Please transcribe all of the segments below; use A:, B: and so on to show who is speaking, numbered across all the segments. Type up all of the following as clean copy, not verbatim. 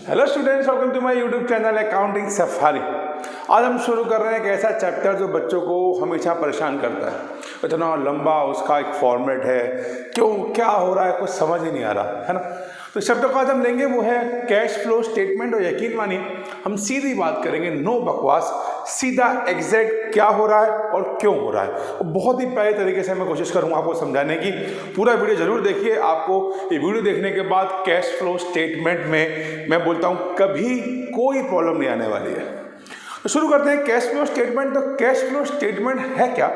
A: Hello students, welcome to my YouTube channel accounting safari. आज हम शुरू कर रहे हैं एक ऐसा चैप्टर जो बच्चों को हमेशा परेशान करता है। इतना लंबा उसका एक फॉर्मेट है, क्यों क्या हो रहा है कुछ समझ ही नहीं आ रहा है ना। तो शब्द का आज हम लेंगे वो है कैश फ्लो स्टेटमेंट। और यकीन मानिए हम सीधी बात करेंगे, नो बकवास, सीधा एग्जैक्ट क्या हो रहा है और क्यों हो रहा है। और बहुत ही प्यारे तरीके से मैं कोशिश करूँगा आपको समझाने की। पूरा वीडियो जरूर देखिए। आपको ये वीडियो देखने के बाद कैश फ्लो स्टेटमेंट में मैं बोलता हूँ कभी कोई प्रॉब्लम नहीं आने वाली है। तो शुरू करते हैं कैश फ्लो स्टेटमेंट। तो कैश फ्लो स्टेटमेंट है क्या?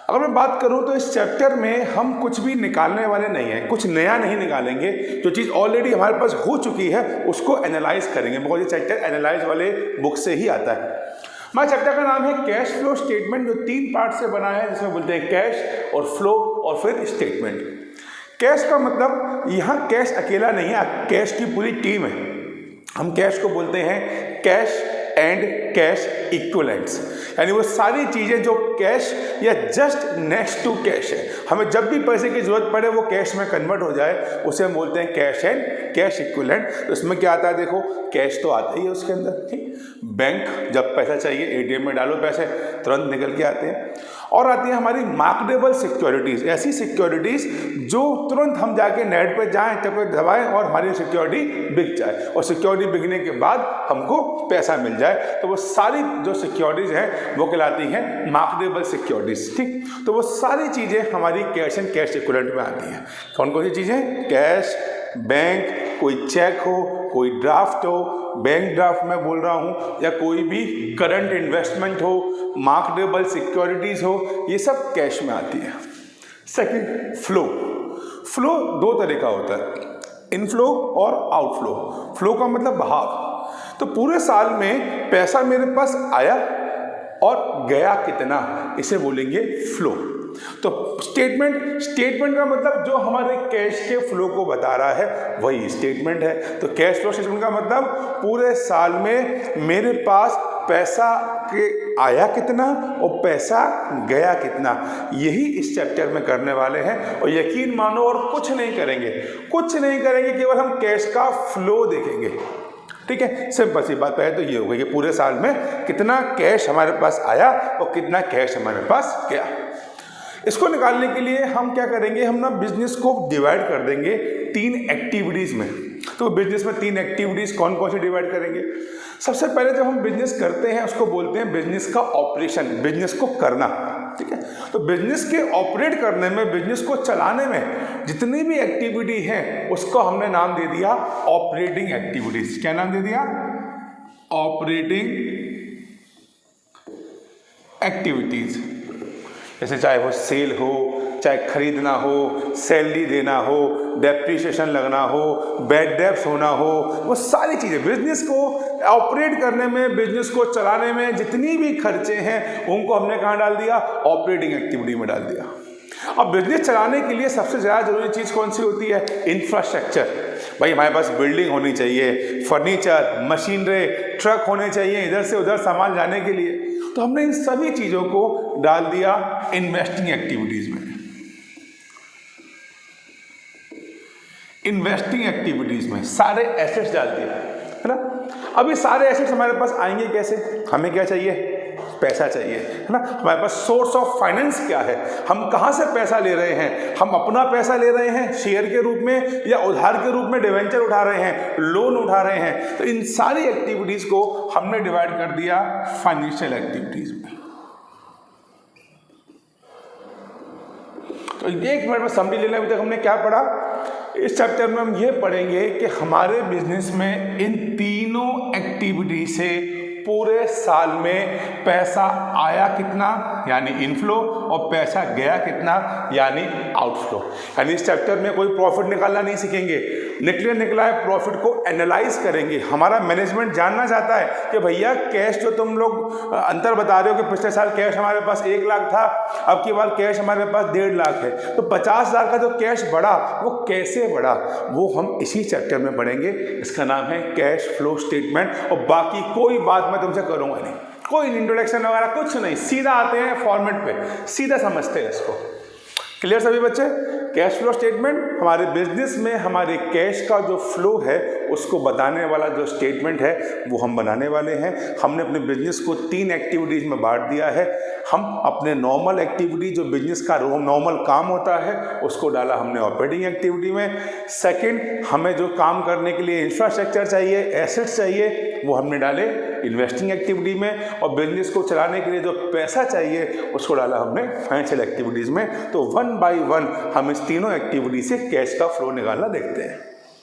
A: अगर मैं बात करूं तो इस चैप्टर में हम कुछ भी निकालने वाले नहीं हैं, कुछ नया नहीं निकालेंगे। जो चीज़ ऑलरेडी हमारे पास हो चुकी है उसको एनालाइज करेंगे, बिकॉज ये चैप्टर एनालाइज वाले बुक से ही आता है। हमारे चैप्टर का नाम है कैश फ्लो स्टेटमेंट, जो 3 पार्ट से बना है, जिसमें बोलते हैं कैश और फ्लो और फिर स्टेटमेंट। कैश का मतलब यहाँ कैश अकेला नहीं है, कैश की पूरी टीम है। हम कैश को बोलते हैं कैश एंड कैश इक्विवेलेंट्स, यानी वो सारी चीज़ें जो कैश या जस्ट नेक्स्ट टू कैश है, हमें जब भी पैसे की जरूरत पड़े वो कैश में कन्वर्ट हो जाए, उसे हम बोलते हैं कैश एंड कैश इक्विवेलेंट। तो इसमें क्या आता है, देखो कैश तो आता ही है उसके अंदर, ठीक। बैंक जब पैसा चाहिए एटीएम में डालो पैसे, तुरंत निकल के आते हैं। और आती है हमारी मार्केटेबल सिक्योरिटीज़, ऐसी सिक्योरिटीज़ जो तुरंत हम जाके नेट पे जाएं, तब दबाएं और हमारी सिक्योरिटी बिक जाए, और सिक्योरिटी बिकने के बाद हमको पैसा मिल जाए। तो वो सारी जो सिक्योरिटीज़ हैं वो कहलाती हैं मार्केटेबल सिक्योरिटीज़, ठीक। तो वो सारी चीज़ें हमारी कैश एंड कैश इक्विवेलेंट में आती हैं। कौन कौन सी चीज़ें? कैश, बैंक, कोई चेक हो, कोई ड्राफ्ट हो, बैंक ड्राफ्ट में बोल रहा हूँ, या कोई भी करंट इन्वेस्टमेंट हो, मार्केटेबल सिक्योरिटीज़ हो, ये सब कैश में आती है। Second, flow. फ्लो 2 तरह का होता है, इनफ्लो और आउटफ्लो। फ्लो का मतलब बहाव। तो पूरे साल में पैसा मेरे पास आया और गया कितना, इसे बोलेंगे फ्लो। तो स्टेटमेंट का मतलब जो हमारे कैश के फ्लो को बता रहा है वही स्टेटमेंट है। तो कैश फ्लो स्टेटमेंट का मतलब पूरे साल में मेरे पास पैसा के आया कितना और पैसा गया कितना, यही इस चैप्टर में करने वाले हैं। और यकीन मानो और कुछ नहीं करेंगे, केवल हम कैश का फ्लो देखेंगे, ठीक है। सिंपल सी बात है। तो ये हो गई कि पूरे साल में कितना कैश हमारे पास आया और कितना कैश हमारे पास गया। इसको निकालने के लिए हम क्या करेंगे, हम ना बिजनेस को डिवाइड कर देंगे 3 एक्टिविटीज़ में। तो बिजनेस में 3 एक्टिविटीज़ कौन कौन सी डिवाइड करेंगे? सबसे पहले जब हम बिजनेस करते हैं उसको बोलते हैं बिजनेस का ऑपरेशन, बिजनेस को करना, ठीक है। तो बिजनेस के ऑपरेट करने में, बिजनेस को चलाने में जितनी भी एक्टिविटी है उसको हमने नाम दे दिया ऑपरेटिंग एक्टिविटीज। क्या नाम दे दिया? Operating activities. जैसे चाहे वो सेल हो, चाहे खरीदना हो, सैलरी देना हो, डेप्रिसिएशन लगना हो, बैड डेब्ट्स होना हो, वो सारी चीज़ें बिजनेस को ऑपरेट करने में, बिजनेस को चलाने में जितनी भी खर्चे हैं उनको हमने कहाँ डाल दिया? ऑपरेटिंग एक्टिविटी में डाल दिया। अब बिजनेस चलाने के लिए सबसे ज़्यादा जरूरी चीज़ कौन सी होती है? इंफ्रास्ट्रक्चर। भाई हमारे पास बिल्डिंग होनी चाहिए, फर्नीचर, मशीनरी, ट्रक होने चाहिए इधर से उधर सामान जाने के लिए। तो हमने इन सभी चीज़ों को डाल दिया इन्वेस्टिंग एक्टिविटीज़ में। इन्वेस्टिंग एक्टिविटीज़ में सारे एसेट्स डाल दिए, है ना। अब ये सारे एसेट्स हमारे पास आएंगे कैसे? हमें क्या चाहिए? पैसा चाहिए, है ना। हमारे पास सोर्स ऑफ फाइनेंस क्या है? हम कहाँ से पैसा ले रहे हैं? हम अपना पैसा ले रहे हैं शेयर के रूप में, या उधार के रूप में डिवेंचर उठा रहे हैं, लोन उठा रहे हैं। तो इन सारी एक्टिविटीज को हमने डिवाइड कर दिया फाइनेंशियल एक्टिविटीज में। तो 1 मिनट में समझ लेना अभी तक हमने क्या पढ़ा। इस चैप्टर में हम ये पढ़ेंगे कि हमारे बिजनेस में इन तीनों एक्टिविटी से पूरे साल में पैसा आया कितना, यानी इनफ्लो, और पैसा गया कितना, यानी आउटफ्लो। यानी इस चैप्टर में कोई प्रॉफिट निकालना नहीं सीखेंगे, निकला है प्रॉफिट को एनालाइज करेंगे। हमारा मैनेजमेंट जानना चाहता है कि भैया कैश जो तुम लोग अंतर बता रहे हो कि पिछले साल कैश हमारे पास 1 लाख था, अब की बार कैश हमारे पास 1.5 लाख है, तो 50,000 का जो कैश बढ़ा वो कैसे बढ़ा, वो हम इसी चैप्टर में पढ़ेंगे। इसका नाम है कैश फ्लो स्टेटमेंट। और बाकी कोई बात मैं तुमसे करूंगा नहीं, कोई इंट्रोडक्शन वगैरह कुछ नहीं, सीधा आते हैं फॉर्मेट पे, सीधा समझते हैं इसको। क्लियर सभी बच्चे? कैश फ्लो स्टेटमेंट हमारे बिजनेस में हमारे कैश का जो फ्लो है उसको बताने वाला जो स्टेटमेंट है वो हम बनाने वाले हैं। हमने अपने बिजनेस को 3 एक्टिविटीज़ में बांट दिया है। हम अपने नॉर्मल एक्टिविटी जो बिजनेस का नॉर्मल काम होता है उसको डाला हमने ऑपरेटिंग एक्टिविटी में। सेकंड, हमें जो काम करने के लिए इंफ्रास्ट्रक्चर चाहिए, एसेट्स चाहिए, वो हमने डाले इन्वेस्टिंग एक्टिविटी में। और बिजनेस को चलाने के लिए जो पैसा चाहिए उसको डाला हमने फाइनेंशियल एक्टिविटीज़ में। तो 1 बाय 1 हम इस तीनों एक्टिविटी से कैश का फ्लो निकालना देखते हैं।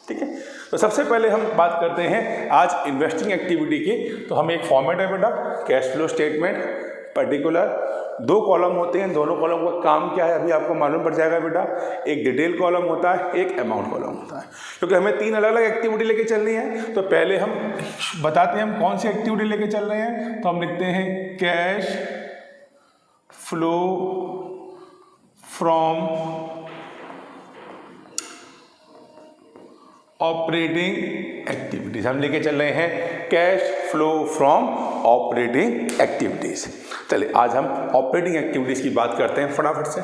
A: ठीक है, तो सबसे पहले हम बात करते हैं आज इन्वेस्टिंग एक्टिविटी की। तो हमें एक फॉर्मेट है बेटा, cash flow statement particular 2 column होते हैं। दोनों कॉलम का काम क्या है अभी आपको मालूम पड़ जाएगा बेटा। एक डिटेल कॉलम होता है, एक अमाउंट कॉलम होता है, क्योंकि हमें 3 अलग अलग एक्टिविटी लेके चलनी है। तो पहले हम बताते हैं हम कौन सी एक्टिविटी लेके चल रहे हैं। तो हम लिखते हैं cash flow from operating activities. हम लेके चल रहे हैं cash flow from operating activities. चलिए आज हम ऑपरेटिंग एक्टिविटीज की बात करते हैं फटाफट से।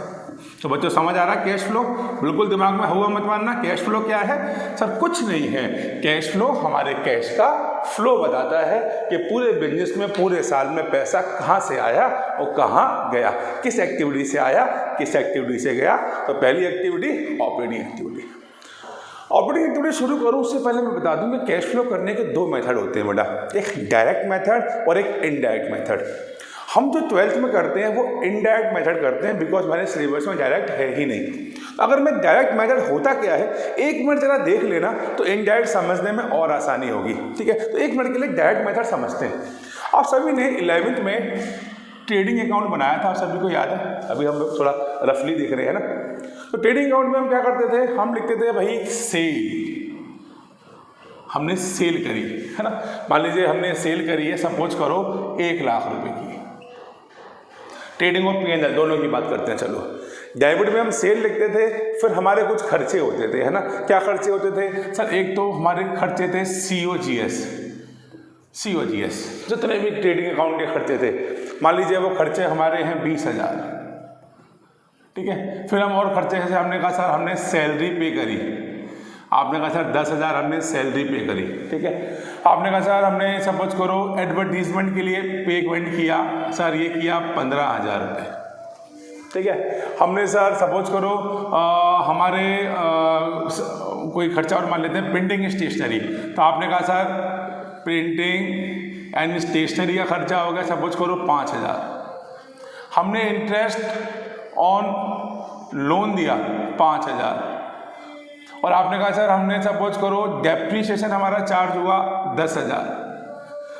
A: तो बच्चों समझ आ रहा है कैश फ्लो? बिल्कुल दिमाग में हुआ मत मानना। कैश फ्लो क्या है सर? कुछ नहीं है। कैश फ्लो हमारे कैश का फ्लो बताता है कि पूरे बिजनेस में पूरे साल में पैसा कहाँ से आया और कहाँ गया, किस एक्टिविटी से आया, किस एक्टिविटी से गया। तो पहली activity operating activity. Operating activity शुरू करूँ उससे पहले मैं बता दूं कि कैश फ्लो करने के 2 मेथड होते हैं बेटा, एक डायरेक्ट मेथड और एक इनडायरेक्ट मेथड। हम जो 12th में करते हैं वो इनडायरेक्ट मेथड करते हैं, बिकॉज हमारे सिलेबस में डायरेक्ट है ही नहीं। अगर मैं डायरेक्ट मेथड होता क्या है 1 मिनट जरा देख लेना तो इनडायरेक्ट समझने में और आसानी होगी। ठीक है, तो 1 मिनट के लिए डायरेक्ट मेथड समझते हैं। आप सभी ने 11th में ट्रेडिंग अकाउंट बनाया था, आप सभी को याद है? अभी हम लोग थोड़ा रफली देख रहे हैं ना। तो ट्रेडिंग अकाउंट में हम क्या करते थे, हम लिखते थे भाई सेल, हमने सेल करी है ना। मान लीजिए हमने सेल करी है, सपोज करो 1 लाख रुपए की। ट्रेडिंग और P&L दोनों की बात करते हैं। चलो डेबिट में हम सेल लिखते थे, फिर हमारे कुछ खर्चे होते थे है ना। क्या खर्चे होते थे सर? एक तो हमारे खर्चे थे COGS, जितने भी ट्रेडिंग अकाउंट के खर्चे थे, मान लीजिए वो खर्चे हमारे हैं 20,000। ठीक है, फिर हम और खर्चे जैसे हमने कहा सर हमने सैलरी पे करी, आपने कहा सर 10,000 हमने सैलरी पे करी। ठीक है, आपने कहा सर हमने सपोज करो एडवर्टीजमेंट के लिए पेमेंट किया, सर ये किया 15,000 रुपये। ठीक है, हमने सर सपोज करो हमारे कोई खर्चा और मान लेते हैं प्रिंटिंग स्टेशनरी, तो आपने कहा सर प्रिंटिंग एंड स्टेशनरी का खर्चा हो गया सपोज करो 5,000। हमने इंटरेस्ट ऑन लोन दिया 5,000, और आपने कहा सर हमने सपोज करो डेप्रीशिएशन हमारा चार्ज हुआ 10,000।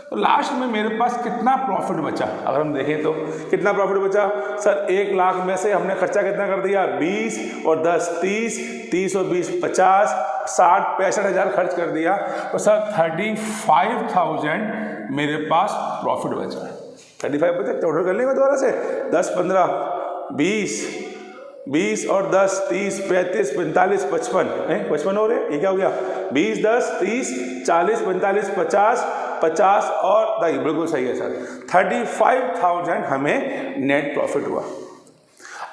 A: तो लास्ट में मेरे पास कितना प्रॉफिट बचा? अगर हम देखें तो कितना प्रॉफिट बचा सर? 1 लाख में से हमने खर्चा कितना कर दिया? 20 और 10 30, 30 और 20 50, 60 65,000 खर्च कर दिया। तो सर 35,000 मेरे पास प्रॉफिट बचा। 35 बचा, टोटल कर लेंगे दोबारा से 10 15 20 और 10 30 35 45 55 हो रहे, ये क्या हो गया? 20 10 30 40 45 50 50 और देखिए बिल्कुल सही है सर, 35,000 हमें नेट प्रॉफिट हुआ।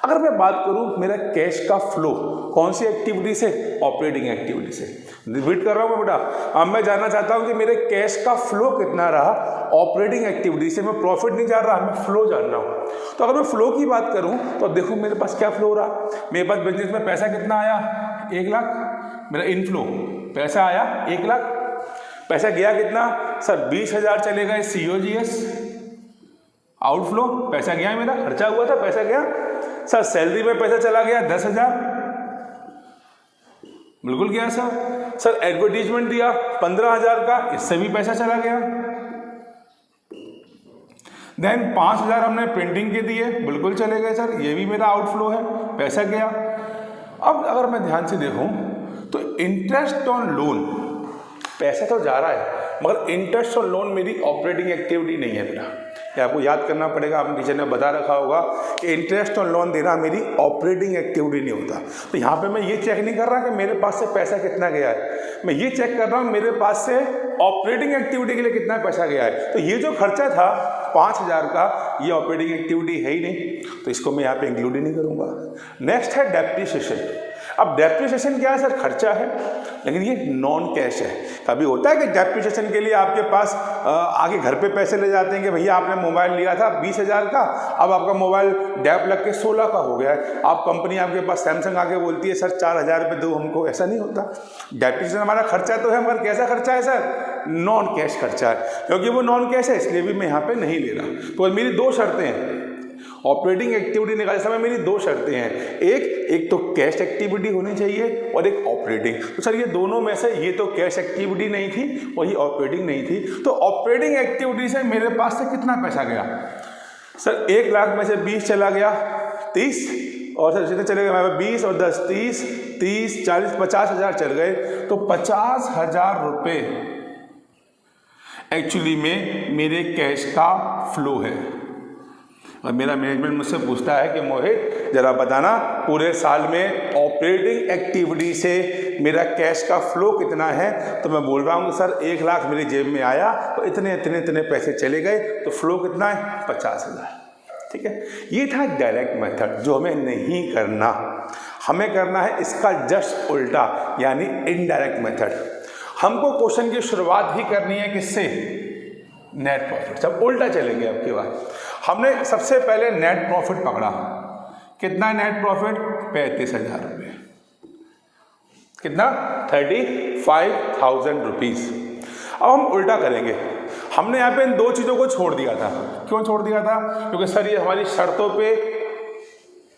A: अगर मैं बात करूं मेरा कैश का फ्लो कौन सी एक्टिविटी से? ऑपरेटिंग एक्टिविटी से। रिपीट कर रहा हूं बेटा, अब मैं जानना चाहता हूं कि मेरे कैश का फ्लो कितना रहा ऑपरेटिंग एक्टिविटी से। मैं प्रॉफिट नहीं जान रहा, मैं फ्लो जान रहा हूं। तो अगर मैं फ्लो की बात करूं तो देखो मेरे पास क्या फ्लो रहा। मेरे पास बिजनेस में पैसा कितना आया? 1 लाख। मेरा इनफ्लो पैसा आया 1 लाख। पैसा गया कितना सर? 20,000 चले गए COGS। आउटफ्लो पैसा गया मेरा, खर्चा हुआ था पैसा गया। सर सैलरी में पैसा चला गया 10,000, बिल्कुल गया सर। सर एडवर्टीजमेंट दिया 15,000 का, इससे भी पैसा चला गया। देन 5,000 हमने प्रिंटिंग के दिए, बिल्कुल चले गए सर, ये भी मेरा आउटफ्लो है, पैसा गया। अब अगर मैं ध्यान से देखूं तो इंटरेस्ट ऑन लोन, पैसा तो जा रहा है मगर इंटरेस्ट ऑन लोन मेरी ऑपरेटिंग एक्टिविटी नहीं है बेटा। ये आपको याद करना पड़ेगा, आपने टीचर ने बता रखा होगा कि इंटरेस्ट ऑन लोन देना मेरी ऑपरेटिंग एक्टिविटी नहीं होता। तो यहाँ पे मैं ये चेक नहीं कर रहा कि मेरे पास से पैसा कितना गया है, मैं ये चेक कर रहा हूँ मेरे पास से ऑपरेटिंग एक्टिविटी के लिए कितना पैसा गया है। तो ये जो खर्चा था 5,000 का, ये ऑपरेटिंग एक्टिविटी है ही नहीं, तो इसको मैं यहाँ पे इंक्लूड ही नहीं करूँगा। नेक्स्ट है डेप्रीशिएशन। अब डेप्रिसिएशन क्या है सर? खर्चा है, लेकिन ये नॉन कैश है। कभी होता है कि डेप्रिसिएशन के लिए आपके पास आगे घर पे पैसे ले जाते हैं कि भैया आपने मोबाइल लिया था 20,000 का, अब आपका मोबाइल डेप लग के 16 का हो गया है, आप कंपनी आपके पास सैमसंग आके बोलती है सर 4,000 रुपये दो हमको। ऐसा नहीं होता। डेप्रिसिएशन हमारा खर्चा तो है, मगर कैसा खर्चा है सर? नॉन कैश खर्चा है। क्योंकि वो नॉन कैश है इसलिए भी मैं यहाँ पे नहीं ले रहा। तो मेरी दो शर्तें हैं, ऑपरेटिंग एक्टिविटी निकालते समय मेरी दो शर्तें हैं, एक तो कैश एक्टिविटी होनी चाहिए और एक ऑपरेटिंग। तो सर ये दोनों में से ये तो कैश एक्टिविटी नहीं थी और ये ऑपरेटिंग नहीं थी, तो ऑपरेटिंग एक्टिविटी से मेरे पास से कितना पैसा गया सर? 1 लाख में से 20 चला गया 30, और सर जितने चले गए 20 और 10 30 30 40 50,000 चल गए। तो 50,000 रुपये एक्चुअली में मेरे कैश का फ्लो है। और मेरा मैनेजमेंट मुझसे पूछता है कि मोहित जरा बताना पूरे साल में ऑपरेटिंग एक्टिविटी से मेरा कैश का फ्लो कितना है? तो मैं बोल रहा हूँ कि सर 1 लाख मेरी जेब में आया तो इतने पैसे चले गए, तो फ्लो कितना है? 50,000। ठीक है, ये था डायरेक्ट मेथड जो हमें नहीं करना। हमें करना है इसका जस्ट उल्टा, यानी इनडायरेक्ट मेथड। हमको क्वेश्चन की शुरुआत ही करनी है किससे? Net profit. सब उल्टा चलेंगे आपके बाद। हमने सबसे पहले नेट प्रॉफिट पकड़ा। कितना नेट प्रॉफिट? 35,000 रुपये। कितना? 35,000 रुपीज़। अब हम उल्टा करेंगे। हमने यहाँ पे इन दो चीज़ों को छोड़ दिया था। क्यों छोड़ दिया था? क्योंकि सर ये हमारी शर्तों पे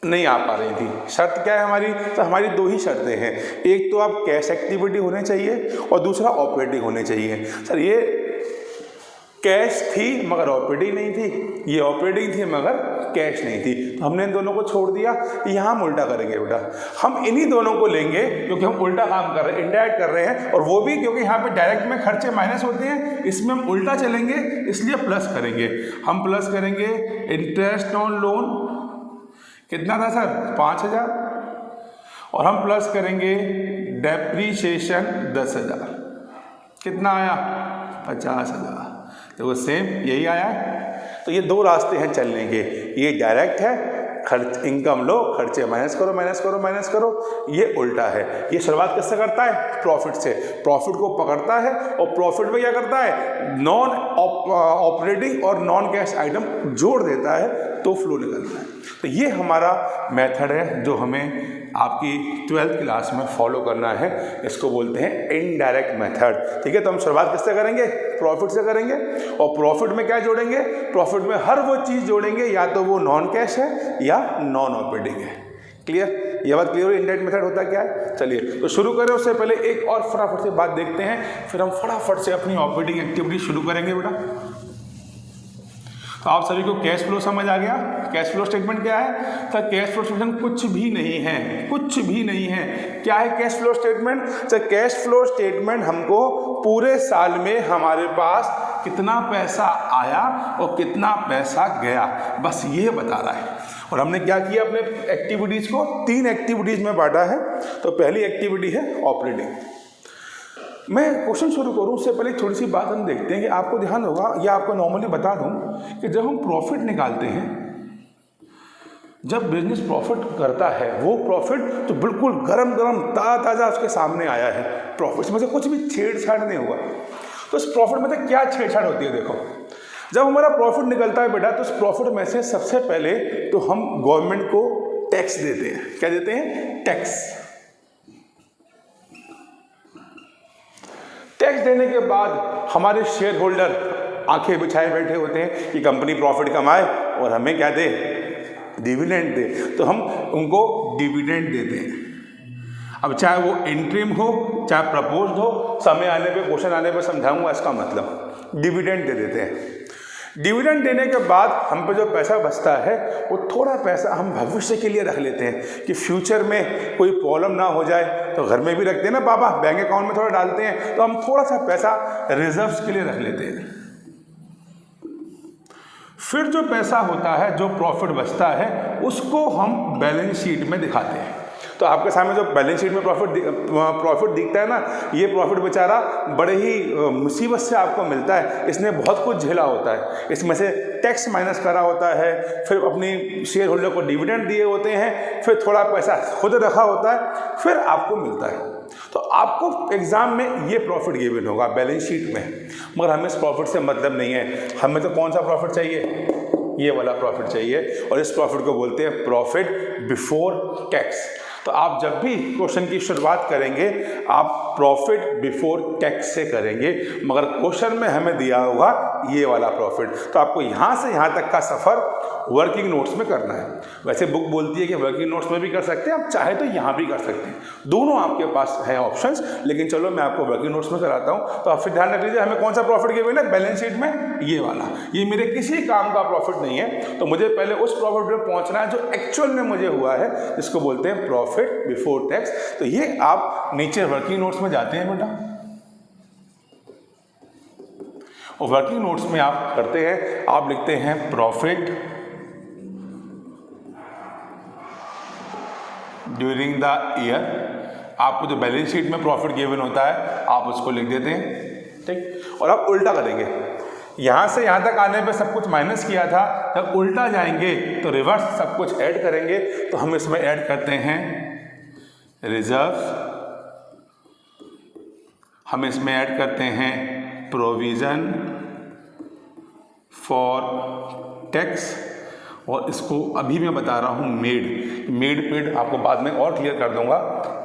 A: नहीं आ पा रही थी। शर्त क्या है हमारी? तो हमारी दो ही शर्तें हैं, एक तो आप कैश एक्टिविटी होने चाहिए और दूसरा ऑपरेटिंग होने चाहिए। सर ये कैश थी मगर ऑपरेटिंग नहीं थी, ये ऑपरेटिंग थी मगर कैश नहीं थी, तो हमने इन दोनों को छोड़ दिया। यहाँ हम उल्टा करेंगे बेटा, हम इन्हीं दोनों को लेंगे क्योंकि हम उल्टा काम कर रहे हैं, इनडायरेक्ट कर रहे हैं, और वो भी क्योंकि यहाँ पे डायरेक्ट में खर्चे माइनस होते हैं, इसमें हम उल्टा चलेंगे इसलिए प्लस करेंगे। हम प्लस करेंगे इंटरेस्ट ऑन लोन, कितना था सर? 5,000, और हम प्लस करेंगे डेप्रीशिएशन 10,000, कितना आया? 50,000। तो वो सेम यही आया है। तो ये दो रास्ते हैं चलने के, ये डायरेक्ट है, खर्च इनकम लो, खर्चे माइनस करो माइनस करो माइनस करो, ये उल्टा है। ये शुरुआत किससे करता है? प्रॉफिट से। प्रॉफिट को पकड़ता है और प्रॉफिट में क्या करता है? नॉन ऑपरेटिंग और नॉन कैश आइटम जोड़ देता है तो फ्लो निकलता है। तो ये हमारा मेथड है जो हमें आपकी 12th क्लास में फॉलो करना है, इसको बोलते हैं इनडायरेक्ट मेथड। ठीक है, तो हम शुरुआत किससे करेंगे? प्रॉफिट से करेंगे, और प्रॉफिट में क्या जोड़ेंगे? प्रॉफिट में हर वो चीज़ जोड़ेंगे या तो वो नॉन कैश है या नॉन ऑपरेटिंग है। क्लियर? ये बात क्लियर? इनडायरेक्ट मेथड होता क्या है? चलिए तो शुरू करें। उससे पहले एक और फटाफट से बात देखते हैं, फिर हम फटाफट से अपनी ऑपरेटिंग एक्टिविटी शुरू करेंगे बेटा। तो आप सभी को कैश फ्लो समझ आ गया? कैश फ्लो स्टेटमेंट क्या है? तो कैश फ्लो स्टेटमेंट कुछ भी नहीं है, कुछ भी नहीं है। क्या है कैश फ्लो स्टेटमेंट? तो कैश फ्लो स्टेटमेंट हमको पूरे साल में हमारे पास कितना पैसा आया और कितना पैसा गया, बस ये बता रहा है। और हमने क्या किया? अपने एक्टिविटीज़ को 3 एक्टिविटीज़ में बांटा है। तो पहली एक्टिविटी है ऑपरेटिंग। मैं क्वेश्चन शुरू करूं उससे पहले थोड़ी सी बात हम देखते हैं कि आपको ध्यान होगा, या आपको नॉर्मली बता दूं कि जब हम प्रॉफिट निकालते हैं, जब बिजनेस प्रॉफिट करता है, वो प्रॉफिट तो बिल्कुल गरम गरम ताज़ा उसके सामने आया है। प्रॉफिट में से कुछ भी छेड़छाड़ नहीं हुआ। तो इस प्रॉफिट में से क्या छेड़छाड़ होती है? देखो, जब हमारा प्रॉफिट निकलता है बेटा, तो उस प्रॉफिट में से सबसे पहले तो हम गवर्नमेंट को टैक्स देते हैं। क्या देते हैं? टैक्स। टैक्स देने के बाद हमारे शेयर होल्डर आंखें बिछाए बैठे होते हैं कि कंपनी प्रॉफिट कमाए और हमें क्या दे? डिविडेंड दे। तो हम उनको डिविडेंड देते हैं। अब चाहे वो इंटरिम हो चाहे प्रपोज्ड हो, समय आने पे, क्वेश्चन आने पे समझाऊंगा इसका मतलब। डिविडेंड दे देते हैं। डिविडेंड देने के बाद हम पे जो पैसा बचता है वो थोड़ा पैसा हम भविष्य के लिए रख लेते हैं कि फ्यूचर में कोई प्रॉब्लम ना हो जाए। तो घर में भी रखते हैं ना पापा, बैंक अकाउंट में थोड़ा डालते हैं, तो हम थोड़ा सा पैसा रिजर्व्स के लिए रख लेते हैं। फिर जो पैसा होता है, जो प्रॉफिट बचता है, उसको हम बैलेंस शीट में दिखाते हैं। तो तो आपके सामने जो बैलेंस शीट में प्रॉफिट दिखता है ना, ये प्रॉफिट बेचारा बड़े ही मुसीबत से आपको मिलता है। इसने बहुत कुछ झेला होता है, इसमें से टैक्स माइनस करा होता है, फिर अपनी शेयर होल्डर को डिविडेंड दिए होते हैं, फिर थोड़ा पैसा खुद रखा होता है, फिर आपको मिलता है। तो आपको एग्जाम में ये प्रॉफिट गिवन होगा बैलेंस शीट में, मगर हमें इस प्रॉफिट से मतलब नहीं है। हमें तो कौन सा प्रॉफिट चाहिए, ये वाला प्रॉफिट चाहिए, और इस प्रॉफिट को बोलते हैं प्रॉफिट बिफोर टैक्स। तो आप जब भी क्वेश्चन की शुरुआत करेंगे आप प्रॉफिट बिफोर टैक्स से करेंगे, मगर क्वेश्चन में हमें दिया होगा ये वाला प्रॉफिट। तो आपको यहाँ से यहाँ तक का सफ़र वर्किंग नोट्स में करना है। वैसे बुक बोलती है कि वर्किंग नोट्स में भी कर सकते हैं, आप चाहे तो यहाँ भी कर सकते हैं, दोनों आपके पास है ऑप्शंस, लेकिन चलो मैं आपको वर्किंग नोट्स में कराता हूँ। तो आप फिर ध्यान रख लीजिए, हमें कौन सा प्रॉफिट गिवन है बैलेंस शीट में, ये वाला। ये मेरे किसी काम का प्रॉफिट नहीं है, तो मुझे पहले उस प्रॉफिट पे पहुँचना है जो एक्चुअल में मुझे हुआ है, जिसको बोलते हैं प्रॉफिट बिफोर टैक्स। तो ये आप नीचे वर्किंग नोट्स में जाते हैं बेटा, और वर्किंग नोट्स में आप करते हैं, आप लिखते हैं प्रॉफिट ड्यूरिंग द ईयर। आपको जो बैलेंस शीट में प्रॉफिट गिवन होता है आप उसको लिख देते हैं, ठीक। और आप उल्टा करेंगे, यहाँ से यहाँ तक आने पे सब कुछ माइनस किया था, जब उल्टा जाएंगे तो रिवर्स सब कुछ ऐड करेंगे। तो हम इसमें ऐड करते हैं रिजर्व, हम इसमें ऐड करते हैं प्रोविज़न फॉर टैक्स, और इसको अभी मैं बता रहा हूँ मेड पेड, आपको बाद में और क्लियर कर दूंगा।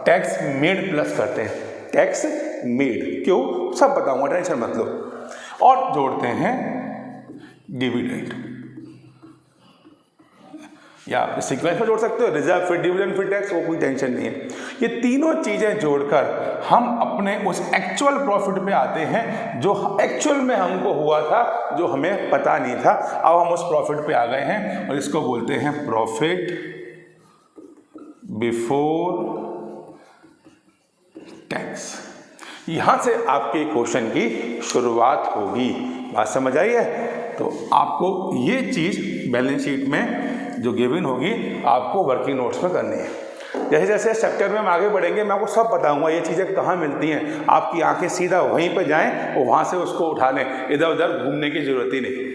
A: टैक्स मेड प्लस करते हैं, टैक्स मेड क्यों सब बताऊंगा, टेंशन मत लो। और जोड़ते हैं डिविडेंड, या आप सीक्वेंस में जोड़ सकते हो, रिजर्व फिर डिविडेंड फिर टैक्स, वो कोई टेंशन नहीं है। ये तीनों चीज़ें जोड़कर हम अपने उस एक्चुअल प्रॉफिट पे आते हैं जो एक्चुअल में हमको हुआ था, जो हमें पता नहीं था। अब हम उस प्रॉफिट पे आ गए हैं, और इसको बोलते हैं प्रॉफिट बिफोर टैक्स। यहाँ से आपके क्वेश्चन की शुरुआत होगी। बात समझ आई है? तो आपको ये चीज़ बैलेंस शीट में जो गिवन होगी आपको वर्किंग नोट्स में करनी है। जैसे जैसे चैप्टर में हम आगे बढ़ेंगे मैं आपको सब बताऊंगा ये चीज़ें कहाँ मिलती हैं। आपकी आंखें सीधा वहीं पर जाएं और वहाँ से उसको उठा लें, इधर उधर घूमने की जरूरत ही नहीं,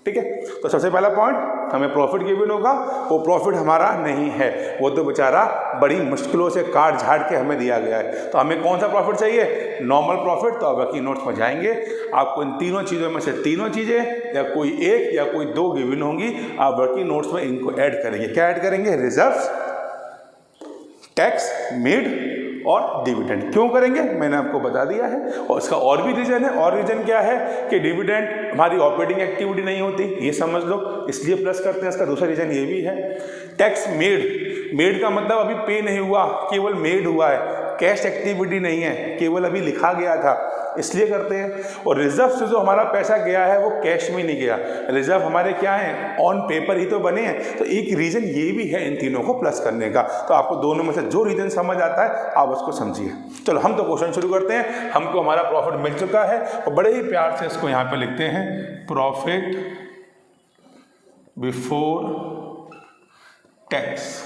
A: ठीक है। तो सबसे पहला पॉइंट, हमें प्रॉफिट गिवन होगा, वो प्रॉफिट हमारा नहीं है, वो तो बेचारा बड़ी मुश्किलों से काट झाड़ के हमें दिया गया है। तो हमें कौन सा प्रॉफिट चाहिए, नॉर्मल प्रॉफिट। तो आप वर्किंग नोट्स में जाएंगे, आपको इन तीनों चीज़ों में से तीनों चीज़ें या कोई एक या कोई दो गिवन होंगी, आप वर्किंग नोट्स में इनको ऐड करेंगे। क्या ऐड करेंगे, रिजर्व, टैक्स मेड और डिविडेंड। क्यों करेंगे मैंने आपको बता दिया है, और इसका और भी रीजन है। और रीजन क्या है कि डिविडेंड हमारी ऑपरेटिंग एक्टिविटी नहीं होती, ये समझ लो, इसलिए प्लस करते हैं। इसका दूसरा रीजन ये भी है। टैक्स मेड का मतलब अभी पे नहीं हुआ, केवल मेड हुआ है, कैश एक्टिविटी नहीं है, केवल अभी लिखा गया था, इसलिए करते हैं। और रिजर्व से जो हमारा पैसा गया है वो कैश में नहीं गया, रिजर्व हमारे क्या है, ऑन पेपर ही तो बने हैं। तो एक रीजन ये भी है इन तीनों को प्लस करने का। तो आपको दोनों में से जो रीजन समझ आता है आप उसको समझिए। चलो हम तो क्वेश्चन शुरू करते हैं। हमको हमारा प्रॉफिट मिल चुका है और बड़े ही प्यार से इसको यहाँ पे लिखते हैं प्रॉफिट बिफोर टैक्स।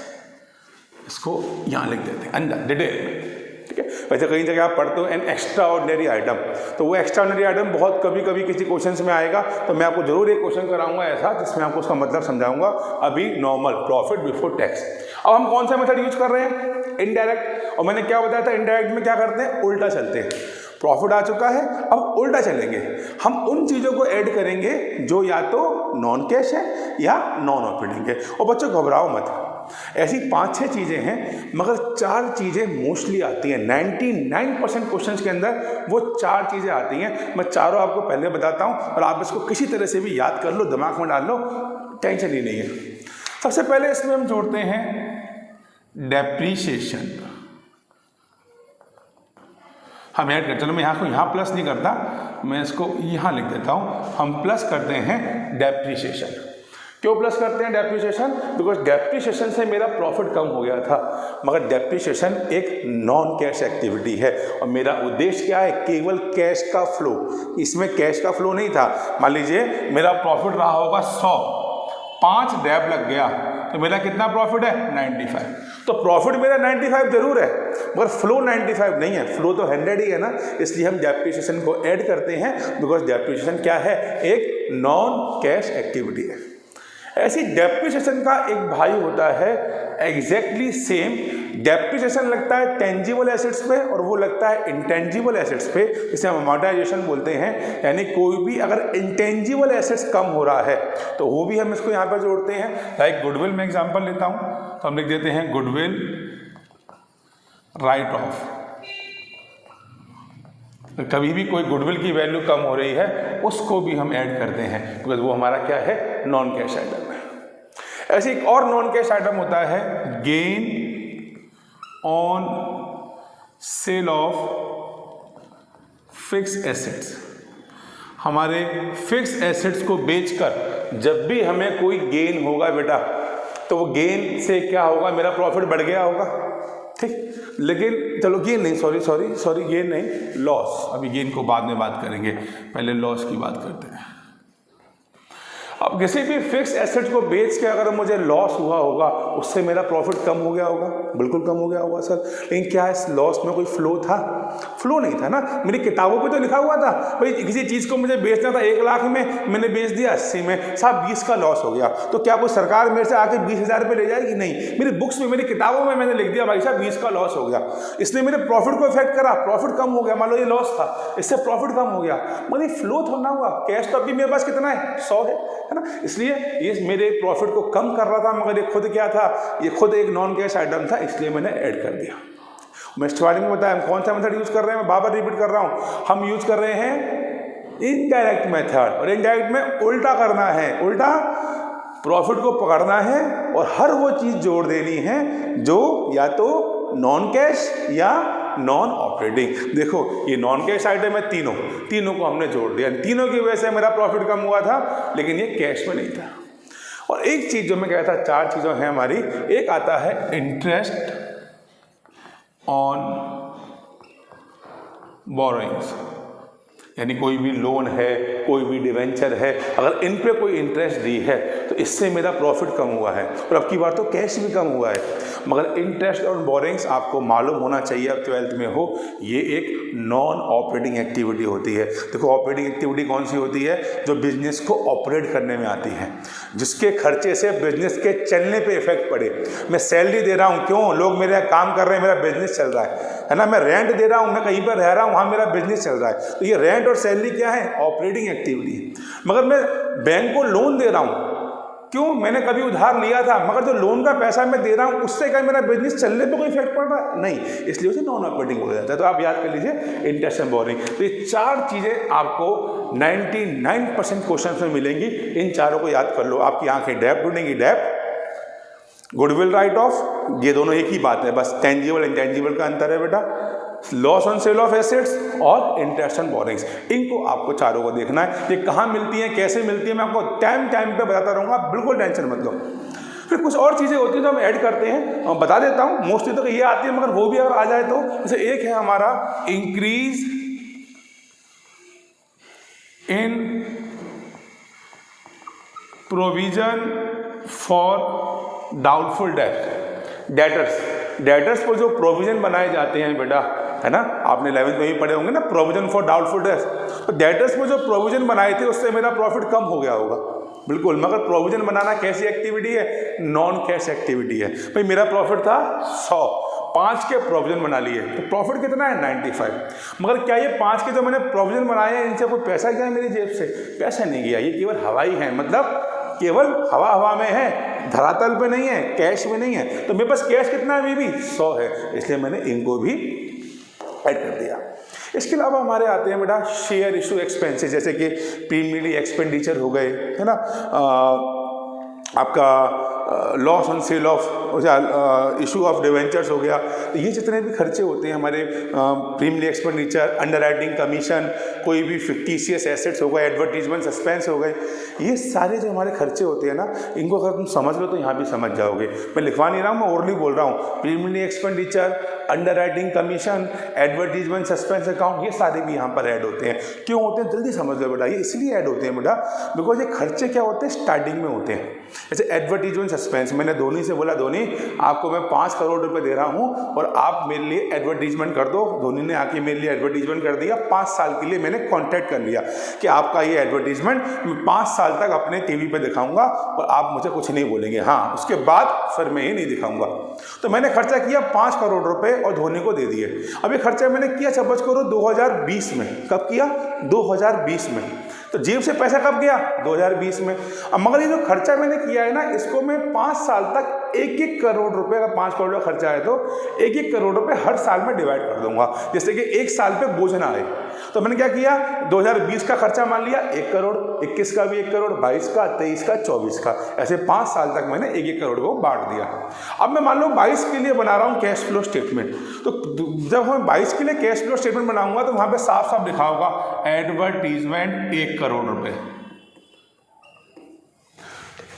A: इसको यहाँ लिख देते हैं अंदर डिटेल में, ठीक है। वैसे कई जगह आप पढ़ते हो एन एक्स्ट्रा ऑर्डिनरी आइटम, तो वो एक्स्ट्रा ऑर्डिनरी आइटम बहुत कभी कभी किसी क्वेश्चन में आएगा, तो मैं आपको जरूर एक क्वेश्चन कराऊंगा ऐसा जिसमें आपको उसका मतलब समझाऊंगा। अभी नॉर्मल प्रॉफिट बिफोर टैक्स। अब हम कौन सा मेथड यूज कर रहे हैं, इनडायरेक्ट। और मैंने क्या बताया था, इनडायरेक्ट में क्या करते हैं, उल्टा चलते हैं। प्रॉफिट आ चुका है, अब उल्टा चलेंगे, हम उन चीज़ों को ऐड करेंगे जो या तो नॉन कैश है या नॉन ऑपरेटिंग है। और बच्चों घबराओ मत, ऐसी 5-6 चीज़ें हैं, मगर 4 चीज़ें मोस्टली आती हैं। 99% क्वेश्चंस के अंदर वो 4 चीज़ें आती हैं। मैं चारों आपको पहले बताता हूँ और आप इसको किसी तरह से भी याद कर लो, दिमाग में डाल लो, टेंशन ही नहीं है। सबसे पहले इसमें हम जोड़ते हैं डेप्रीशिएशन। हम ऐड करते, चलो मैं यहाँ को यहाँ प्लस नहीं करता, मैं इसको यहाँ लिख देता हूँ। हम प्लस करते हैं डेप्रीशिएशन। क्यों प्लस करते हैं डेप्रीशिएशन, बिकॉज डेप्रीशिएशन से मेरा प्रॉफिट कम हो गया था, मगर डेप्रीशिएशन एक नॉन कैश एक्टिविटी है और मेरा उद्देश्य क्या है, केवल कैश का फ्लो। इसमें कैश का फ्लो नहीं था। मान लीजिए मेरा प्रॉफिट रहा होगा 100, 5 डेप लग गया तो मेरा कितना प्रॉफिट है 95। तो प्रॉफिट मेरा 95 जरूर है, मगर फ्लो 95 नहीं है, फ्लो तो 100 ही है ना। इसलिए हम डेप्रिसिएशन को ऐड करते हैं, बिकॉज डेप्रिसिएशन क्या है, एक नॉन कैश एक्टिविटी है। ऐसी डेप्रिसिएशन का एक भाई होता है एग्जैक्टली सेम, डेप्रिसिएशन लगता है टेंजिबल एसेट्स पे और वो लगता है इंटेंजिबल एसेट्स पे, जिसे हम अमोर्टाइजेशन बोलते हैं। यानी कोई भी अगर इंटेंजिबल एसेट्स कम हो रहा है तो वो भी हम इसको यहाँ पर जोड़ते हैं। लाइक गुडविल में एग्जांपल लेता हूँ, तो हम लिख देते हैं गुडविल राइट ऑफ। कभी भी कोई गुडविल की वैल्यू कम हो रही है उसको भी हम ऐड करते हैं, बिकॉज वो हमारा क्या है, नॉन कैश आइटम है। ऐसे एक और नॉन कैश आइटम होता है gain on sale of fix assets. हमारे फिक्स एसेट्स को बेचकर जब भी हमें कोई गेन होगा बेटा, तो वो गेन से क्या होगा, मेरा प्रॉफिट बढ़ गया होगा, ठीक। लेकिन चलो गेन नहीं, सॉरी गेन नहीं, लॉस। अभी गेन को बाद में बात करेंगे, पहले लॉस की बात करते हैं। अब किसी भी फिक्स एसेट को बेच के अगर मुझे लॉस हुआ होगा, उससे मेरा प्रॉफिट कम हो गया होगा, बिल्कुल कम हो गया होगा सर। लेकिन क्या इस लॉस में कोई फ्लो था? फ्लो नहीं था ना। मेरी किताबों पे तो लिखा हुआ था भाई किसी चीज़ को मुझे बेचना था 1 लाख में, मैंने बेच दिया 80 में, साहब 20 का लॉस हो गया। तो क्या कोई सरकार मेरे से आके 20,000 रुपये ले जाएगी? नहीं। मेरी बुक्स में, मेरी किताबों में मैंने लिख दिया भाई साहब 20 का लॉस हो गया, इसलिए मेरे प्रॉफिट को इफेक्ट करा, प्रॉफिट कम हो गया। मान लो ये लॉस था, इससे प्रॉफिट कम हो गया, मतलब फ्लो थोड़ा हुआ। कैश तो अभी मेरे पास कितना है, 100 है ना। इसलिए ये मेरे प्रॉफिट को कम कर रहा था, मगर ये खुद क्या था, ये खुद एक नॉन कैश आइटम था, इसलिए मैंने ऐड कर दिया। मैं स्टार्टिंग में बताया हम कौन सा मेथड यूज कर रहे हैं, मैं बार बार रिपीट कर रहा हूं। हम यूज कर रहे हैं इनडायरेक्ट मेथड, और इनडायरेक्ट में उल्टा करना है, उल्टा प्रॉफिट को पकड़ना है और हर वो चीज जोड़ देनी है जो या तो नॉन कैश या नॉन ऑपरेटिंग। देखो ये नॉन कैश आइटम है, तीनों को हमने जोड़ दिया, तीनों की वजह से मेरा प्रॉफिट कम हुआ था, लेकिन ये कैश में नहीं था। और एक चीज जो मैं कहता था, 4 चीजें हैं हमारी। एक आता है इंटरेस्ट ऑन बोरोइंग्स, यानी कोई भी लोन है, कोई भी डिवेंचर है, अगर इन पे कोई इंटरेस्ट दी है तो इससे मेरा प्रॉफिट कम हुआ है, और अब की बार तो कैश भी कम हुआ है। मगर इंटरेस्ट ऑन बोरोइंग्स आपको मालूम होना चाहिए, अब 12th में हो, ये एक नॉन ऑपरेटिंग एक्टिविटी होती है। देखो ऑपरेटिंग एक्टिविटी कौन सी होती है, जो बिजनेस को ऑपरेट करने में आती है, जिसके खर्चे से बिजनेस के चलने पे इफेक्ट पड़े। मैं सैलरी दे रहा हूँ, क्यों, लोग मेरे यहाँ काम कर रहे हैं, मेरा बिजनेस चल रहा है ना। मैं रेंट दे रहा हूँ, मैं कहीं पर रह रहा हूँ, वहाँ मेरा बिजनेस चल रहा है। तो ये रेंट और सैलरी क्या है, ऑपरेटिंग एक्टिविटी है। मगर मैं बैंक को लोन दे रहा हूँ, क्यों, मैंने कभी उधार लिया था, मगर जो लोन का पैसा मैं दे रहा हूं उससे क्या मेरा बिजनेस चलने पे कोई इफेक्ट पड़ रहा है? नहीं, इसलिए उसे नॉन ऑपरेटिंग बोला जाता है। तो आप याद कर लीजिए इंटरेस्ट एंड बोरिंग। तो ये 4 चीजें आपको 99% क्वेश्चन में मिलेंगी, इन चारों को याद कर लो। आपकी आंखें डेप्ट ढूंढेंगी, डेप्ट, गुडविल राइट ऑफ, ये दोनों एक ही बात है, बस टेंजिबल इंटेंजिबल का अंतर है बेटा। Loss on sale of assets और इंटरेस्ट ऑन बोरिंग्स, इनको आपको चारों को देखना है। ये कहाँ मिलती है, कैसे मिलती है, मैं आपको टाइम पे बताता रहूँगा, बिल्कुल टेंशन मत लो। फिर कुछ और चीज़ें होती हैं जो हम ऐड करते हैं, मैं बता देता हूँ। मोस्टली तो ये आती है, मगर वो भी अगर आ जाए तो, जैसे एक है हमारा increase in provision for doubtful debtors पर जो प्रोविजन बनाए जाते हैं बेटा, है ना, आपने 11th में भी पढ़े होंगे ना, प्रोविजन फॉर डाउटफुल डेट्स। तो डेटर्स में जो प्रोविजन बनाए थे उससे मेरा प्रॉफिट कम हो गया होगा, बिल्कुल। मगर प्रोविजन बनाना कैसी एक्टिविटी है, नॉन कैश एक्टिविटी है। भाई मेरा प्रॉफिट था 100, 5 के प्रोविजन बना लिए, तो प्रॉफिट कितना है 95। मगर क्या ये 5 के जो मैंने प्रोविजन बनाए हैं, इनसे कोई पैसा गया मेरी जेब से? पैसा नहीं गया, ये केवल हवाई है, मतलब केवल हवा में है, धरातल पे नहीं है, कैश में नहीं है। तो मेरे पास कैश कितना है, भी 100 है, इसलिए मैंने इनको भी ऐड कर दिया। इसके अलावा हमारे आते हैं बेटा शेयर इशू एक्सपेंसेस, जैसे कि प्रीमियरली एक्सपेंडिचर हो गए, है ना, आपका loss on sale of issue of debentures हो गया। तो ये जितने भी खर्चे होते हैं हमारे, प्रीमियरली एक्सपेंडिचर, अंडरराइटिंग कमीशन, कोई भी फिक्टिशियस एसेट्स हो गए, एडवर्टीजमेंट सस्पेंस हो गए, ये सारे जो हमारे खर्चे होते हैं ना, इनको अगर तुम समझ लो तो यहाँ भी समझ जाओगे। मैं लिखवा नहीं रहा हूँ, मैं ओरली बोल रहा हूँ। Primarily expenditure, underwriting commission, advertisement suspense account, ये सारे भी यहाँ पर ऐड होते हैं। क्यों होते हैं, जल्दी समझ लो बेटा। ये इसलिए ऐड होते हैं बेटा, बिकॉज ये खर्चे क्या होते हैं, स्टार्टिंग में होते हैं। जैसे एडवर्टीजमेंट सस्पेंस। मैंने धोनी से बोला, धोनी आपको मैं 5 करोड़ रुपए दे रहा हूँ और आप मेरे लिए एडवर्टीजमेंट कर दो। धोनी ने आके मेरे लिए एडवर्टीजमेंट कर दिया। 5 साल के लिए मैंने कॉन्ट्रैक्ट कर लिया कि आपका ये एडवर्टीजमेंट मैं 5 साल तक अपने टीवी पे दिखाऊंगा और आप मुझे कुछ नहीं बोलेंगे, हाँ उसके बाद फिर मैं ये नहीं दिखाऊंगा। तो मैंने खर्चा किया 5 करोड़ रुपए और धोनी को दे दिए। अब ये खर्चा मैंने किया समझ करो 2020 में। कब किया? 2020 में। तो जेब से पैसा कब गया? 2020 में। अब मगर ये जो खर्चा मैंने किया है ना, इसको मैं 5 साल तक 1-1 करोड़ रुपए, अगर 5 करोड़ का खर्चा है तो 1-1 करोड़ रुपए हर साल में डिवाइड कर दूंगा, जैसे कि एक साल पे बोझ ना आए। तो मैंने क्या किया, 2020 का खर्चा मान लिया 1 करोड़, 21 का भी 1 करोड़, 22 का, 23 का, 24 का, ऐसे 5 साल तक मैंने 1-1 करोड़ को बांट दिया। अब मैं मान लो 22 के लिए बना रहा हूँ कैश फ्लो स्टेटमेंट। तो जब मैं 22 के लिए कैश फ्लो स्टेटमेंट बनाऊंगा तो वहां पे साफ साफ लिखा होगा एडवर्टीजमेंट 1 करोड़ रुपए।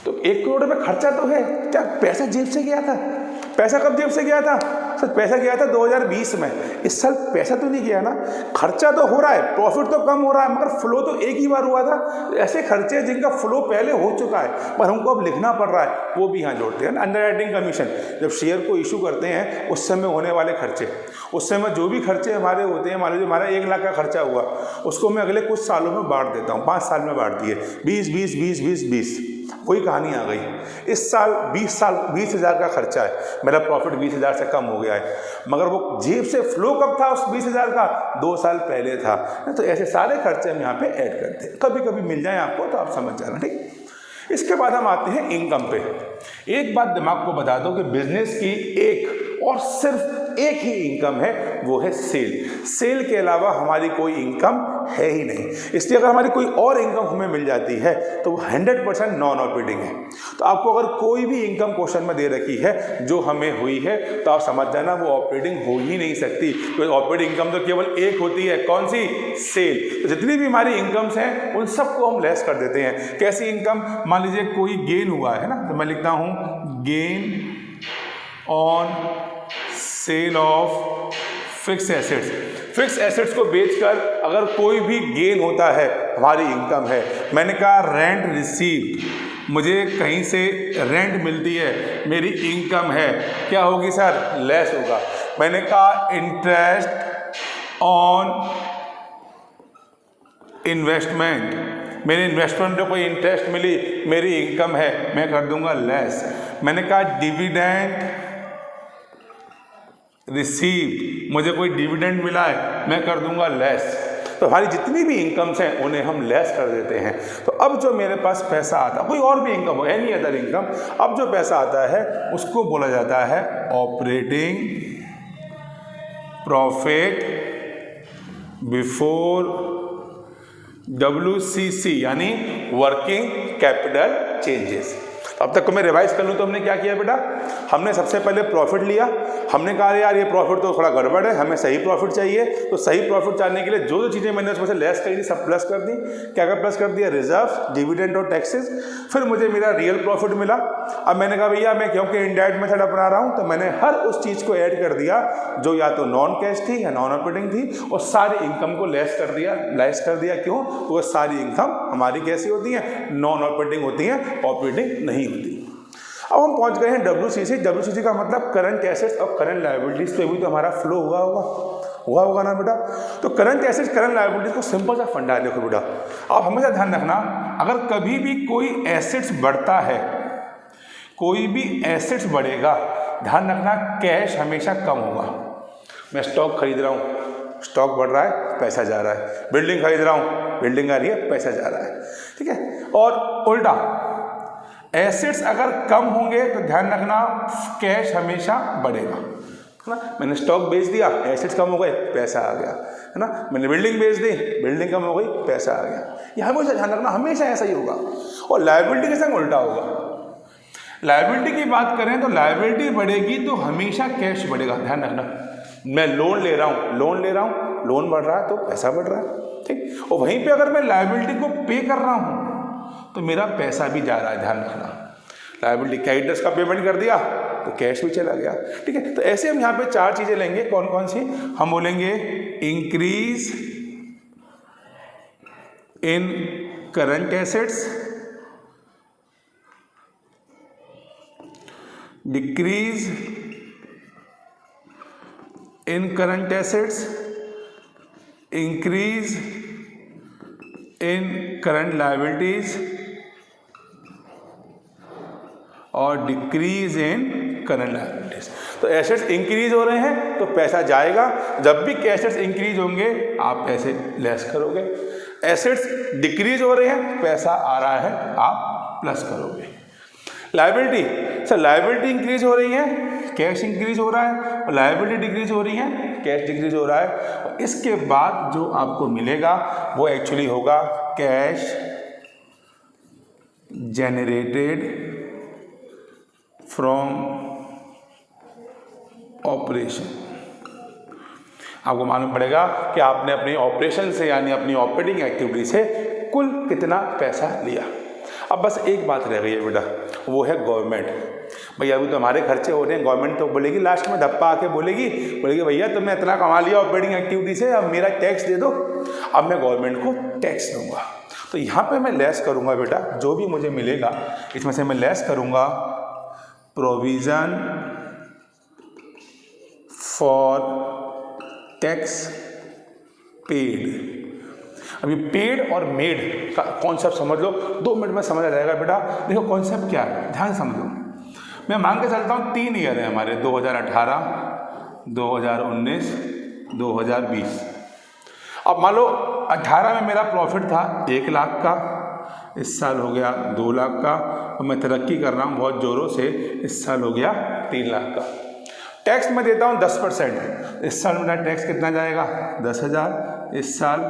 A: तो 1 करोड़ रुपए खर्चा तो है, क्या पैसा जेब से गया था? पैसा कब जेब से गया था? सर पैसा गया था 2020 में। इस साल पैसा तो नहीं गया ना, खर्चा तो हो रहा है, प्रॉफिट तो कम हो रहा है, मगर फ्लो तो एक ही बार हुआ था। ऐसे खर्चे जिनका फ्लो पहले हो चुका है पर हमको अब लिखना पड़ रहा है, वो भी यहाँ जोड़ते हैं। अंडरराइटिंग कमीशन, जब शेयर को इशू करते हैं उस समय होने वाले खर्चे, उस समय जो भी खर्चे हमारे होते हैं, मान लीजिए हमारा 1 लाख का खर्चा हुआ, उसको मैं अगले कुछ सालों में बांट देता हूँ। 5 साल में बांट दिए, 20 वही कहानी आ गई। इस साल 20,000 का खर्चा है, मेरा प्रॉफिट 20,000 से कम हो गया है, मगर वो जेब से फ्लो कब था उस 20,000 का? 2 साल पहले था। तो ऐसे सारे खर्चे हम यहाँ पे ऐड करते हैं, कभी कभी मिल जाए आपको तो आप समझ जाना, ठीक। इसके बाद हम आते हैं इनकम पे। एक बात दिमाग को बता दो कि बिजनेस की एक और सिर्फ एक ही इनकम है, वो है सेल। सेल के अलावा हमारी कोई इनकम है ही नहीं। इसलिए अगर हमारी कोई और इनकम हमें मिल जाती है तो वो 100% नॉन ऑपरेटिंग है। तो आपको अगर कोई भी इनकम क्वेश्चन में दे रखी है जो हमें हुई है तो आप समझ जाना वो ऑपरेटिंग हो ही नहीं सकती, क्योंकि ऑपरेटिंग इनकम तो केवल एक होती है, कौन सी? सेल। तो जितनी भी हमारी इनकम्स हैं उन सबको हम लेस कर देते हैं। कैसी इनकम? मान लीजिए कोई गेन हुआ है ना, तो मैं लिखता हूँ gain on sale of fix assets. Fix assets को बेचकर अगर कोई भी गेन होता है हमारी इनकम है। मैंने कहा रेंट रिसीव, मुझे कहीं से रेंट मिलती है, मेरी इनकम है, क्या होगी सर? लेस होगा। मैंने कहा इंटरेस्ट ऑन इन्वेस्टमेंट, मेरे इन्वेस्टमेंट में कोई इंटरेस्ट मिली, मेरी इनकम है, मैं कर दूंगा लेस। मैंने कहा डिविडेंड रिसीव, मुझे कोई डिविडेंड मिला है, मैं कर दूंगा लेस। तो हमारी जितनी भी इनकम्स हैं उन्हें हम लेस कर देते हैं। तो अब जो मेरे पास पैसा आता, कोई और भी इनकम हो, एनी अदर इनकम, अब जो पैसा आता है उसको बोला जाता है ऑपरेटिंग प्रॉफिट बिफोर WCC, यानी वर्किंग कैपिटल चेंजेस। अब तक को मैं रिवाइज कर लूँ तो हमने क्या किया बेटा? हमने सबसे पहले प्रॉफिट लिया, हमने कहा यार ये प्रॉफिट तो थोड़ा गड़बड़ है, हमें सही प्रॉफिट चाहिए। तो सही प्रॉफिट चाहने के लिए जो जो चीज़ें मैंने उसमें से लेस करी थी सब प्लस कर दी। क्या क्या प्लस कर दिया? रिजर्व, डिविडेंड और टैक्सेस। फिर मुझे मेरा रियल प्रॉफिट मिला। अब मैंने कहा भैया मैं क्योंकि इनडायरेक्ट मेथड अपना रहा हूँ तो मैंने हर उस चीज़ को ऐड कर दिया जो या तो नॉन कैश थी या नॉन ऑपरेटिंग थी, और सारी इनकम को लेस कर दिया। क्यों? तो वो सारी इनकम हमारी कैसी होती है? नॉन ऑपरेटिंग होती है, ऑपरेटिंग नहीं होती। अब हम पहुंच गए हैं WCC का मतलब करंट एसेट्स और करंट लायबिलिटीज। तो अभी तो हमारा फ्लो हुआ होगा ना बेटा। तो करंट एसेट्स करंट लायबिलिटीज को सिंपल सा फंडा है। देखो बेटा, आप हमेशा ध्यान रखना, अगर कभी भी कोई एसेट्स बढ़ता है, कोई भी एसेट्स बढ़ेगा, ध्यान रखना कैश हमेशा कम होगा। मैं स्टॉक खरीद रहा हूँ, स्टॉक बढ़ रहा है, पैसा जा रहा है। बिल्डिंग खरीद रहा हूँ, बिल्डिंग आ रही है, पैसा जा रहा है, ठीक है। और उल्टा एसेट्स अगर कम होंगे तो ध्यान रखना कैश हमेशा बढ़ेगा, है ना। मैंने स्टॉक बेच दिया, एसेट्स कम हो गए, पैसा आ गया, है ना। मैंने बिल्डिंग बेच दी, बिल्डिंग कम हो गई, पैसा आ गया। ये हमेशा ध्यान रखना, हमेशा ऐसा ही होगा। और लायबिलिटी के संग उल्टा होगा। लायबिलिटी की बात करें तो लायबिलिटी बढ़ेगी तो हमेशा कैश बढ़ेगा, ध्यान रखना। मैं लोन ले रहा हूँ, लोन बढ़ रहा है तो पैसा बढ़ रहा है, ठीक। और वहीं पे अगर मैं लायबिलिटी को पे कर रहा हूँ तो मेरा पैसा भी जा रहा है, ध्यान रखना। लायबिलिटी क्रेडिटर्स का पेमेंट कर दिया तो कैश भी चला गया, ठीक है। तो ऐसे हम यहाँ पे 4 चीजें लेंगे। कौन कौन सी? हम बोलेंगे increase in current assets, decrease in current assets, increase in current liabilities और डिक्रीज इन करंट लायबिलिटीज। तो एसेट्स इंक्रीज हो रहे हैं तो पैसा जाएगा, जब भी एसेट्स इंक्रीज होंगे आप पैसे लेस करोगे। एसेट्स डिक्रीज हो रहे हैं, पैसा आ रहा है, आप प्लस करोगे। लायबिलिटी, सर लायबिलिटी इंक्रीज हो रही है, कैश इंक्रीज हो रहा है, और लायबिलिटी डिक्रीज हो रही है, कैश डिक्रीज हो रहा है। और इसके बाद जो आपको मिलेगा वो एक्चुअली होगा कैश जेनरेटेड फ्रॉम ऑपरेशन। आपको मालूम पड़ेगा कि आपने अपनी ऑपरेशन से यानी अपनी ऑपरेटिंग एक्टिविटी से कुल कितना पैसा लिया। अब बस एक बात रह गई है बेटा, वो है गवर्नमेंट। भैया अभी तो हमारे खर्चे हो रहे हैं, गवर्नमेंट तो बोलेगी लास्ट में धप्पा आके बोलेगी भैया तुमने इतना कमा लिया ऑपरेटिंग एक्टिविटी से, अब मेरा टैक्स दे दो। अब मैं गवर्नमेंट को टैक्स दूंगा, तो यहाँ पे मैं लेस करूँगा बेटा, जो भी मुझे मिलेगा इसमें से मैं लेस करूँगा प्रोविज़न फॉर टैक्स पेड। अभी पेड और मेड का कॉन्सेप्ट समझ लो, 2 मिनट में समझ आ जाएगा बेटा। देखो कॉन्सेप्ट क्या है, ध्यान समझो। मैं मान के चलता हूँ 3 ईयर है हमारे, 2018, 2019, 2020। अब मान लो 18 में मेरा प्रॉफिट था 1 लाख का, इस साल हो गया 2 लाख का, और मैं तरक्की कर रहा हूँ बहुत ज़ोरों से, इस साल हो गया 3 लाख का। टैक्स मैं देता हूँ 10%, इस साल मेरा टैक्स कितना जाएगा 10,000, इस साल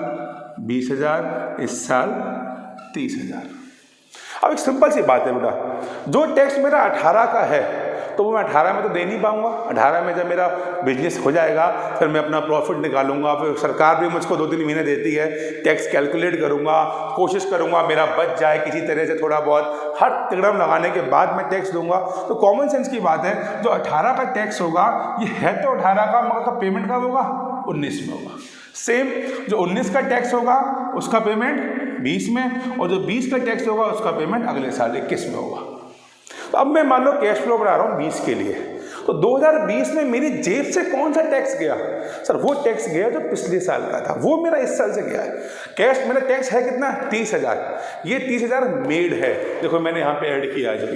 A: 20,000, इस साल 30,000। अब एक सिंपल सी बात है बेटा, जो टैक्स मेरा 18 का है तो वो मैं 18 में तो दे नहीं पाऊंगा। 18 में जब मेरा बिजनेस हो जाएगा फिर मैं अपना प्रॉफिट निकालूंगा, फिर सरकार भी मुझको 2-3 महीने देती है, टैक्स कैलकुलेट करूंगा, कोशिश करूंगा मेरा बच जाए किसी तरह से थोड़ा बहुत, हर तिकड़म लगाने के बाद मैं टैक्स दूंगा। तो कॉमन सेंस की बात है, जो 18 का टैक्स होगा ये है तो 18 का, मगर का पेमेंट कब होगा 19 में होगा। सेम जो 19 का टैक्स होगा उसका पेमेंट 20 में, और जो 20 का टैक्स होगा उसका पेमेंट अगले साल 21 में होगा। तो अब मैं मान लो कैश फ्लो बना रहा हूँ 20 के लिए, तो 2020 में मेरी जेब से कौन सा टैक्स गया? सर वो टैक्स गया जो पिछले साल का था, वो मेरा इस साल से गया है। कैश मेरा टैक्स है कितना 30,000, ये 30,000 मेड है। देखो मैंने यहाँ पे ऐड किया जो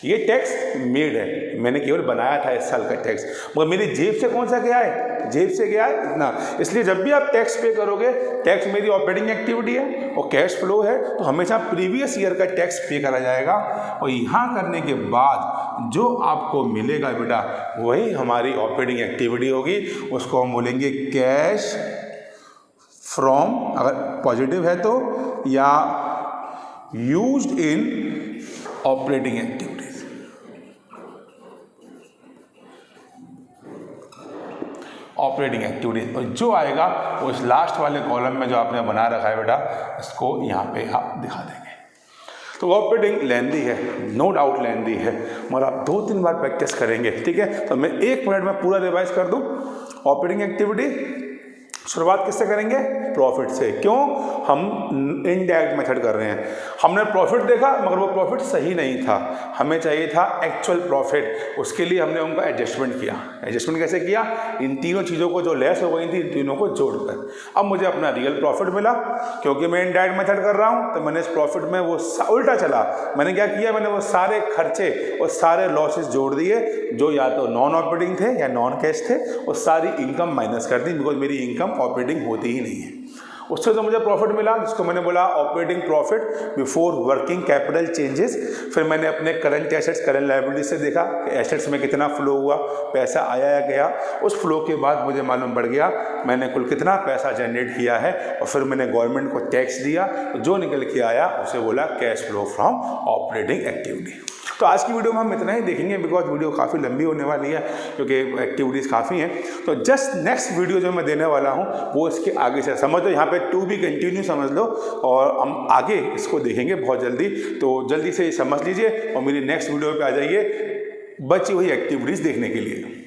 A: ये टैक्स मेड है, मैंने केवल बनाया था इस साल का टैक्स, मगर मेरी जेब से कौन सा गया है? जेब से गया है इतना। इसलिए जब भी आप टैक्स पे करोगे, टैक्स मेरी ऑपरेटिंग एक्टिविटी है और कैश फ्लो है, तो हमेशा प्रीवियस ईयर का टैक्स पे करा जाएगा। और यहाँ करने के बाद जो आपको मिलेगा बेटा वही हमारी ऑपरेटिंग एक्टिविटी होगी, उसको हम बोलेंगे कैश फ्रॉम, अगर पॉजिटिव है तो, या used in operating activities. Operating activities, और जो आएगा वो इस लास्ट वाले कॉलम में जो आपने बना रखा है बेटा, इसको यहाँ पे आप दिखा देंगे। तो ऑपरेटिंग लेंदी है, नो डाउट लेंदी है, मगर आप 2-3 बार प्रैक्टिस करेंगे, ठीक है। तो मैं 1 मिनट में पूरा रिवाइज कर दूँ। ऑपरेटिंग एक्टिविटी शुरुआत किससे करेंगे? प्रॉफिट से। क्यों? हम इनडायरेक्ट मेथड कर रहे हैं। हमने प्रॉफिट देखा मगर वो प्रॉफिट सही नहीं था, हमें चाहिए था एक्चुअल प्रॉफिट। उसके लिए हमने उनका एडजस्टमेंट किया। एडजस्टमेंट कैसे किया? इन तीनों चीज़ों को जो लेस हो गई थी, इन तीनों को जोड़कर अब मुझे अपना रियल प्रॉफिट मिला। क्योंकि मैं इनडायरेक्ट मेथड कर रहा हूँ तो मैंने इस प्रॉफिट में वो उल्टा चला। मैंने क्या किया? मैंने वो सारे खर्चे और सारे लॉसेस जोड़ दिए जो या तो नॉन ऑपरेटिंग थे या नॉन कैश थे, और सारी इनकम माइनस कर दी, बिकॉज मेरी इनकम ऑपरेटिंग होती ही नहीं है। उससे जो मुझे प्रॉफिट मिला, जिसको मैंने बोला operating profit before working capital changes. फिर मैंने अपने करंट एसेट्स करंट लायबिलिटी से देखा कि एसेट्स में कितना फ्लो हुआ, पैसा आया या गया। उस फ्लो के बाद मुझे मालूम पड़ गया मैंने कुल कितना पैसा जनरेट किया है, और फिर मैंने गवर्नमेंट को टैक्स दिया, तो जो निकल के आया उसे बोला cash flow from operating activity. तो आज की वीडियो में हम इतना ही देखेंगे, बिकॉज वीडियो काफ़ी लंबी होने वाली है क्योंकि एक्टिविटीज़ काफ़ी हैं। तो जस्ट नेक्स्ट वीडियो जो मैं देने वाला हूँ वो इसके आगे से समझ लो, यहाँ पे टू बी कंटिन्यू समझ लो, और हम आगे इसको देखेंगे बहुत जल्दी। तो जल्दी से समझ लीजिए और मेरी नेक्स्ट वीडियो पे आ जाइए बची हुई एक्टिविटीज़ देखने के लिए।